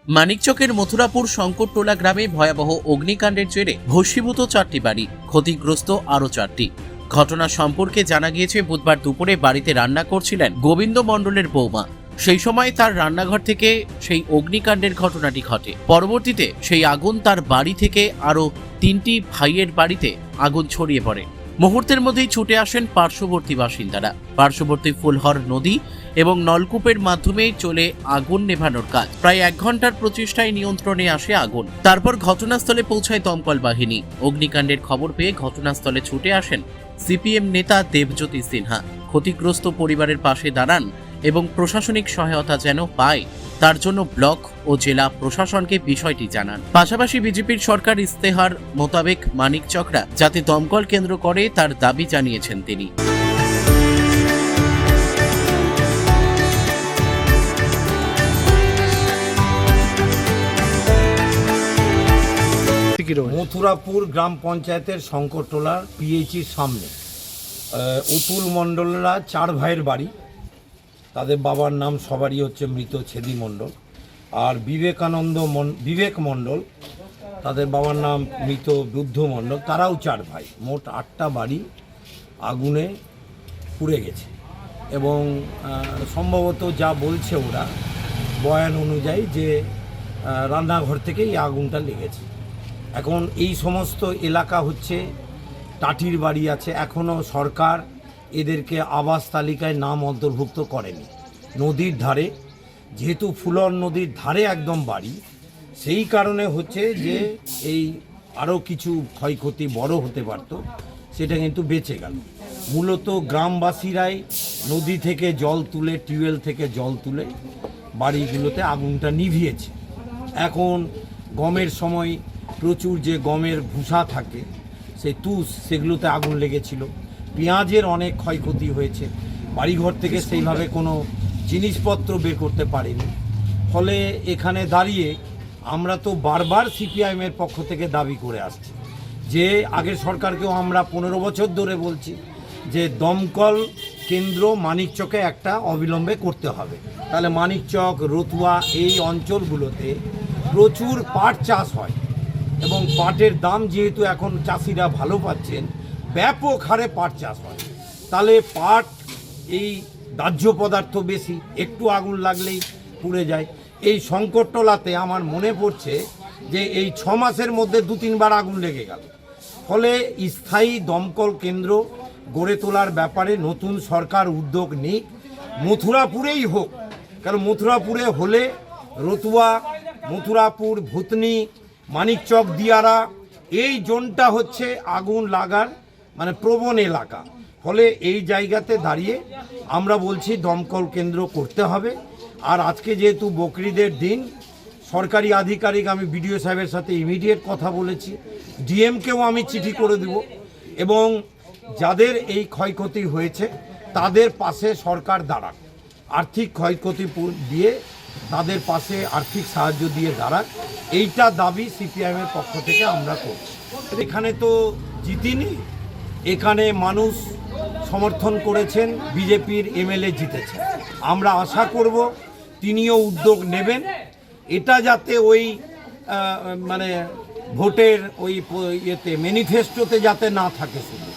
মানিকচকের মথুরাপুর শঙ্করটোলা গ্রামে ভয়াবহ অগ্নিকাণ্ডের জেরে ভস্মীভূত 4টি বাড়ি, ক্ষতিগ্রস্ত আরও 4টি। ঘটনা সম্পর্কে জানা গিয়েছে বুধবার দুপুরে বাড়িতে রান্না করছিলেন গোবিন্দ মণ্ডলের বৌমা। সেই সময় তার রান্নাঘর থেকে সেই অগ্নিকাণ্ডের ঘটনাটি ঘটে। পরবর্তীতে সেই আগুন তার বাড়ি থেকে আরও 3টি ভাইয়ের বাড়িতে আগুন ছড়িয়ে পড়ে। মুহূর্তের মধ্যেই ছুটে আসেন পার্শ্ববর্তী বাসিন্দারা। পার্শ্ববর্তী ফুলহর নদী এবং নলকূপের মাধ্যমে চলে আগুন নেভানোর কাজ। প্রায় 1 ঘন্টার প্রচেষ্টায় নিয়ন্ত্রণে আসে আগুন। তারপর ঘটনাস্থলে পৌঁছায় দমকল বাহিনী। অগ্নিকাণ্ডের খবর পেয়ে ঘটনাস্থলে ছুটে আসেন সিপিএম নেতা দেবজ্যোতি সিনহা। ক্ষতিগ্রস্ত পরিবারের পাশে দাঁড়ান এবং প্রশাসনিক সহায়তা যেন পায় তার জন্য ব্লক ও জেলা প্রশাসনকে বিষয়টি জানান। পাশাপাশি বিজেপির সরকার ইস্তেহার মোতাবেক মানিকচকরা যাতে দমকল কেন্দ্র করে তার দাবি জানিয়েছেন তিনি। মথুরাপুর গ্রাম পঞ্চায়েতের শঙ্করটোলার পিএইচির সামনে অতুল মণ্ডলরা 4 ভাইয়ের বাড়ি। তাদের বাবার নাম সবারই হচ্ছে মৃত ছেদি মণ্ডল, আর বিবেক মণ্ডল তাদের বাবার নাম মৃত বুদ্ধ মণ্ডল, তারাও 4 ভাই। মোট 8টা বাড়ি আগুনে পুড়ে গেছে এবং সম্ভবত যা বলছে ওরা বয়ান অনুযায়ী যে রান্নাঘর থেকেই এই আগুনটা লেগেছে। এখন এই সমস্ত এলাকা হচ্ছে টাটির বাড়ি আছে, এখনও সরকার এদেরকে আবাস তালিকায় নাম অন্তর্ভুক্ত করেনি। নদীর ধারে, যেহেতু ফুলর নদীর ধারে একদম বাড়ি, সেই কারণে হচ্ছে যে এই আরও কিছু ক্ষয়ক্ষতি বড় হতে পারত, সেটা কিন্তু বেঁচে গেল। মূলত গ্রামবাসীরাই নদী থেকে জল তুলে, টিউবওয়েল থেকে জল তুলে বাড়িগুলোতে আগুনটা নিভিয়েছে। এখন গমের সময় প্রচুর যে গমের ভুসা থাকে, সেই তুষ, সেগুলোতে আগুন লেগেছিল। পেঁয়াজের অনেক ক্ষয়ক্ষতি হয়েছে, বাড়িঘর থেকে সেইভাবে কোনো জিনিসপত্র বের করতে পারেনি। ফলে এখানে দাঁড়িয়ে আমরা তো বারবার সিপিআইএমের পক্ষ থেকে দাবি করে আসছি যে আগের সরকারকেও আমরা 15 বছর ধরে বলছি যে দমকল কেন্দ্র মানিকচকে একটা অবিলম্বে করতে হবে। তাহলে মানিকচক, রতুয়া এই অঞ্চলগুলোতে প্রচুর পাট চাষ হয় এবং পাটের দাম যেহেতু এখন চাষিরা ভালো পাচ্ছেন, ব্যাপক হারে পাট চাষ হয়। তাহলে পাট এই দাহ্য পদার্থ বেশি, একটু আগুন লাগলেই পুড়ে যায়। এই শঙ্করটোলাতে আমার মনে পড়ছে যে এই 6 মাসের মধ্যে 2-3 বার আগুন লেগে গেল। ফলে স্থায়ী দমকল কেন্দ্র গড়ে তোলার ব্যাপারে নতুন সরকার উদ্যোগ নিক, মথুরাপুরেই হোক। কারণ মথুরাপুরে হলে রতুয়া, মথুরাপুর, ভূতনি, মানিকচক, দিয়ারা এই জোনটা হচ্ছে আগুন লাগার মানে প্রবণ এলাকা। ফলে এই জায়গাতে দাঁড়িয়ে আমরা বলছি দমকল কেন্দ্র করতে হবে। আর আজকে যেহেতু বকরিদের দিন, সরকারি আধিকারিক, আমি বিডিও সাহেবের সাথে ইমিডিয়েট কথা বলেছি, ডিএমকেও আমি চিঠি করে দেব এবং যাদের এই ক্ষয়ক্ষতি হয়েছে তাদের পাশে সরকার দাঁড়াক, আর্থিক ক্ষয়ক্ষতি দিয়ে তাদের পাশে আর্থিক সাহায্য দিয়ে দাঁড়াক, এইটা দাবি সিপিআইএমের পক্ষ থেকে আমরা করছি। এখানে তো জিতিনি, এখানে মানুষ সমর্থন করেছেন, বিজেপির এমএলএ জিতেছেন। আমরা আশা করব তিনিও উদ্যোগ নেবেন, এটা যাতে ওই মানে ভোটের ওই ইয়েতে ম্যানিফেস্টোতে যাতে না থাকে। শুধু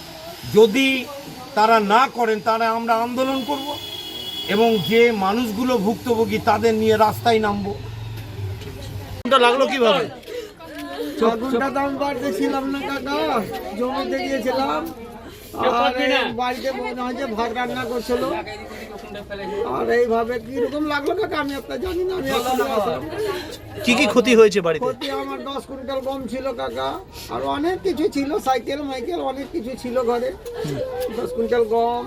যদি তারা না করেন তাহলে আমরা আন্দোলন করব এবং যে মানুষগুলো ভুক্তভোগী তাদের নিয়ে রাস্তায় নামবো। লাগলো কিভাবে? আগুনটা তো আমি বাড়িতে ছিলাম না কাকা, জমিতে গিয়েছিলাম, আর বাড়িতে মনে হয় যে ভাত রান্না করছিল, আর এইভাবে কিরকম লাগলো কাকা আমি একটা জানি না। আমি কি কি ক্ষতি হয়েছে বাড়িতে? ক্ষতি আমার 10 কুইন্টাল গম ছিল কাকা, আর অনেক কিছু ছিল, সাইকেল মাইকেল অনেক কিছু ছিল ঘরে। 10 কুইন্টাল গম,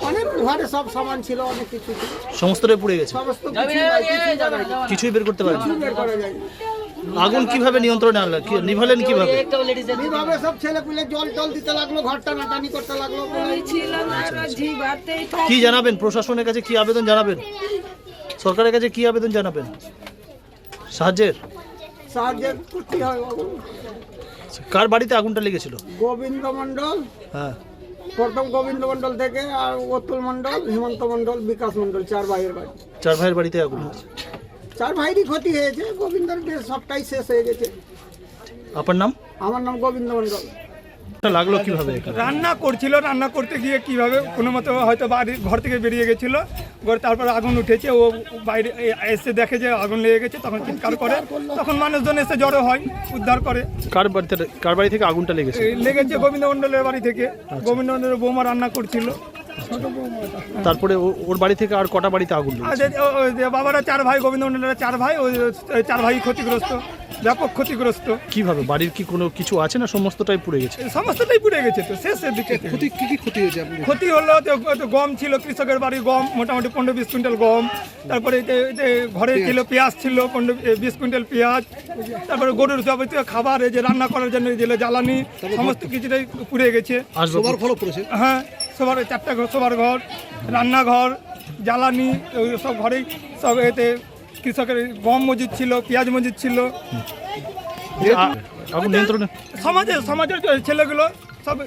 অনেক ঘরে সব সামান ছিল, অনেক কিছু ছিল। সমস্তটাই পুড়ে গেছে, সমস্ত কিছুই বের করতে পারেনি। বের করা যায়নি। আগুন কিভাবে নিয়ন্ত্রণে আনলেন, নিভালেন কিভাবে? এইভাবে সব ছেলে পুলে জল টল দিতে লাগলো, ঘর টানাটানি করতে লাগলো। কি জানাবেন প্রশাসনের কাছে, কি আবেদন জানাবেন, সরকারের কাছে কি আবেদন জানাবেন? সাহায্যের করতে হয় বাবু। কার বাড়িতে আগুনটা লেগেছিল? গোবিন্দ মণ্ডল, হ্যাঁ, প্রথম গোবিন্দ মণ্ডল থেকে, আর অতুল মণ্ডল, হেমন্ত মণ্ডল, বিকাশ মণ্ডল, 4 ভাইয়ের বাড়ি। 4 ভাইয়ের বাড়িতে আগুন হয়েছে। চার ভাইয়েরই ক্ষতি হয়েছে, গোবিন্দর বেশ সবটাই শেষ হয়ে গেছে। আপনার নাম? আমার নাম গোবিন্দ মণ্ডল। লাগলো কিভাবে এখানে? রান্না করছিল, রান্না করতে গিয়ে কিভাবে কোনো মতো হয়তো বাড়ি ঘর থেকে বেরিয়ে গেছিল, তারপর আগুন উঠেছে, ও বাইরে এসে দেখে যে আগুন লেগে গেছে, তখন চিৎকার করে, তখন মানুষজন এসে জড়ো হয়, উদ্ধার করে। কার বাড়ি থেকে আগুনটা লেগেছে? লেগেছে গোবিন্দ মণ্ডলের বাড়ি থেকে। গোবিন্দ মণ্ডলের বৌমা রান্না করছিল। তারপরে ওর বাড়ি থেকে আর কটা বাড়িতে আগুন লেগেছে? বাবারা 4 ভাই, গোবিন্দ মণ্ডলের 4 ভাই, ওই 4 ভাই ক্ষতিগ্রস্ত, ব্যাপক ক্ষতিগ্রস্ত। কিভাবে? বাড়ির কি কোনো কিছু আছে না সমস্তটাই পুড়ে গেছে? সমস্তটাই পুড়ে গেছে তো শেষের দিকে। ক্ষতি হলো তো গম ছিল, কৃষকের বাড়ি গম মোটামুটি 15-20 কুইন্টাল গম, তারপরে ঘরে ছিল পেঁয়াজ ছিল 15-20 কুইন্টাল পেঁয়াজ, তারপরে গরুর যাবতীয় খাবার, এই যে রান্না করার জন্য যে জ্বালানি, সমস্ত কিছুটাই পুড়ে গেছে। হ্যাঁ, সবার 4টা ঘর, সবার ঘর, রান্নাঘর, জ্বালানি, ওই সব ঘরেই সব এতে কৃষকের গম মজুদ ছিল, পেঁয়াজ মজুদ ছিল। আগুন নিয়ন্ত্রণে সমাজের ছেলেগুলো, সব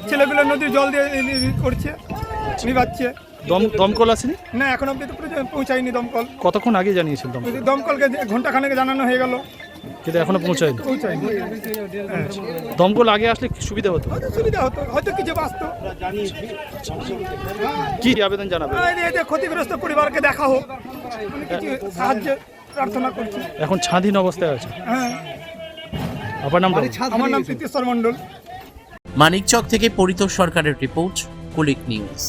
ছেলেগুলো নদীর জল দিয়ে করছে, নিভাচ্ছে। দমকল আসেনি? না, এখন অব্দি তো পৌঁছায়নি দমকল। কতক্ষণ আগে জানিয়েছিল দমকল? দমকলকে ঘন্টাখানেক জানানো হয়ে গেল, কিন্তু এখনো পৌঁছায়নি। দমকল আগে আসলে কি সুবিধা হতো? সুবিধা হতো, হয়তো কিছু বাঁচত। কি আবেদন জানাবে? এদের ক্ষতিগ্রস্ত পরিবারকে দেখা হোক, কিছু সাহায্য প্রার্থনা করছি। এখন স্বাধীন অবস্থায় আছে। হ্যাঁ, আপনার নাম? আমার নাম প্রীতিশ্বর মণ্ডল। মানিকচক থেকে পরিতোষ সরকারের রিপোর্ট, কুলিক নিউজ।